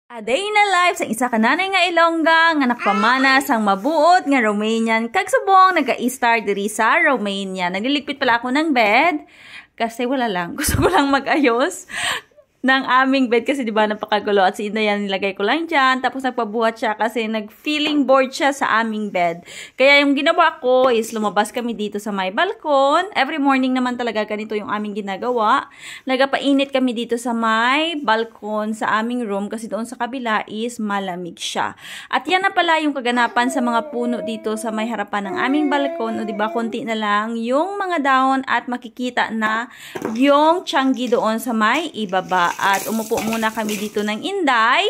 A day in a life sa isa ka nanay nga Ilongga nga nakpamana sang mabuot nga Romanian kag subong naga-star diri sa Romania. Nagliligpit pala ako ng bed kasi wala lang. Gusto ko lang mag-ayos ng aming bed kasi diba napakagulo at si Inday yan nilagay ko lang dyan. Tapos nagpabuhat siya kasi nag-feeling bored siya sa aming bed. Kaya yung ginawa ko is lumabas kami dito sa may balkon. Every morning naman talaga ganito yung aming ginagawa. Nagapainit kami dito sa may balkon sa aming room kasi doon sa kabila is malamig siya. At yan na pala yung kaganapan sa mga puno dito sa may harapan ng aming balkon. O diba konti na lang yung mga dahon at makikita na yung tiyanggi doon sa may ibaba. At umupo muna kami dito ng Inday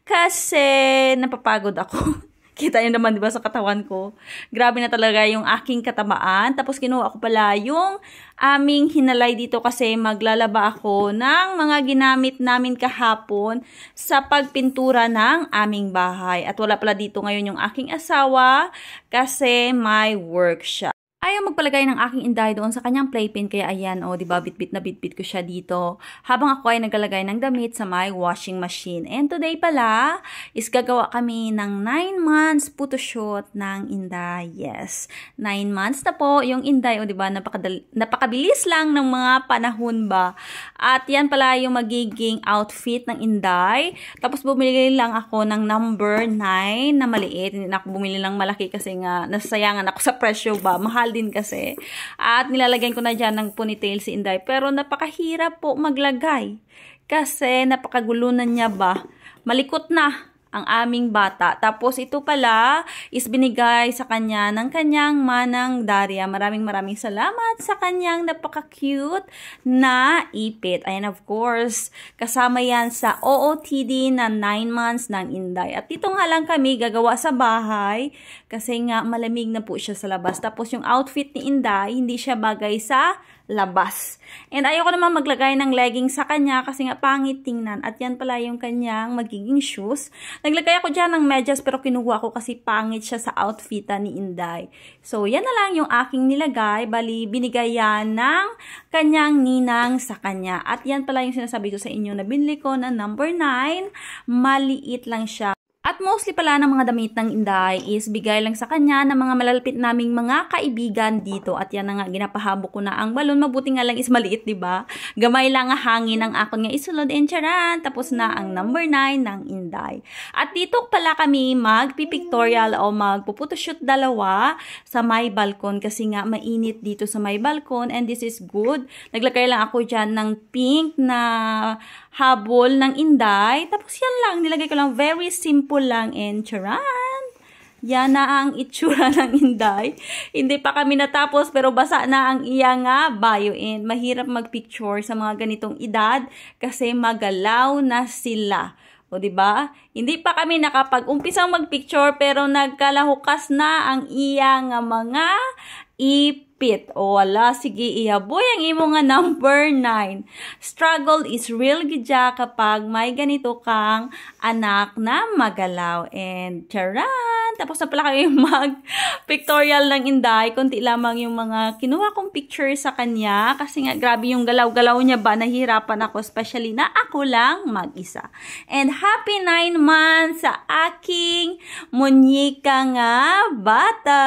kasi napapagod ako. Kita nyo naman diba sa katawan ko. Grabe na talaga yung aking katabaan. Tapos kinuha ko pala yung aming hinalay dito kasi maglalaba ako ng mga ginamit namin kahapon sa pagpintura ng aming bahay. At wala pala dito ngayon yung aking asawa kasi may work siya. Ayaw magpalagay ng aking Inday doon sa kanyang playpen kaya ayan o diba bitbit na bitbit ko siya dito habang ako ay naglalagay ng damit sa my washing machine. And today pala is gagawa kami ng 9 months photoshoot ng Inday. Yes, 9 months na po yung Inday o diba napakabilis lang ng mga panahon ba. At yan pala yung magiging outfit ng Inday. Tapos bumili lang ako ng number 9 na maliit. Hindi na ako bumili lang malaki kasi nga nasasayangan ako sa presyo ba. Mahal din kasi. At nilalagyan ko na dyan ng ponytail si Inday. Pero napakahirap po maglagay. Kasi napakagulunan niya ba. Malikot na ang aming bata. Tapos ito pala is binigay sa kanya ng kanyang manang Daria. Maraming salamat sa kanyang napaka-cute na ipit. Ayan of course, kasama yan sa OOTD na 9 months ng Inday. At dito nga lang kami gagawa sa bahay kasi nga malamig na po siya sa labas. Tapos yung outfit ni Inday, hindi siya bagay sa labas. And ayoko naman maglagay ng leggings sa kanya kasi nga pangit tingnan. At yan pala yung kanyang magiging shoes. Naglagay ako dyan ng medyas pero kinuha ko kasi pangit siya sa outfit ni Inday. So yan na lang yung aking nilagay. Bali, binigay yan ng kanyang ninang sa kanya. At yan pala yung sinasabi ko sa inyo na binili ko na number 9. Maliit lang siya. At mostly pala ng mga damit ng Inday is bigay lang sa kanya ng mga malalapit naming mga kaibigan dito. At yan na nga, ginapahabok ko na ang balon. Mabuti nga lang is maliit, diba? Gamay lang ang hangin ang akon nga isulod and charan. Tapos na ang number 9 ng Inday. At dito pala kami magpipictorial o magpuputoshoot dalawa sa may balkon. Kasi nga mainit dito sa may balkon and this is good. Naglagay lang ako dyan ng pink na habol ng Inday. Tapos yan lang, nilagay ko lang very simple lang and charan. Yan na ang itsura ng Inday. Hindi pa kami natapos pero basa na ang iya nga bio and mahirap magpicture sa mga ganitong edad kasi magalaw na sila. O diba? Hindi pa kami nakapag-umpisang magpicture pero nagkalahukas na ang iya nga mga ipit. O wala, sige ihaboy ang imo nga number 9. Struggle is real gidya kapag may ganito kang anak na magalaw. And charan! Tapos na pala kayo mag-pictorial ng Inday. Kunti lamang yung mga kinuha kong picture sa kanya. Kasi nga grabe yung galaw-galaw niya ba. Nahihirapan ako. Especially na ako lang mag-isa. And happy 9 months sa aking munyika nga bata!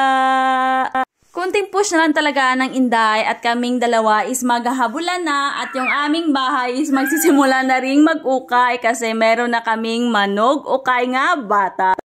Kunting push na lang talaga ng Inday at kaming dalawa is maghahabulan na at yung aming bahay is magsisimula na ring mag-ukay kasi meron na kaming manog ukay nga bata.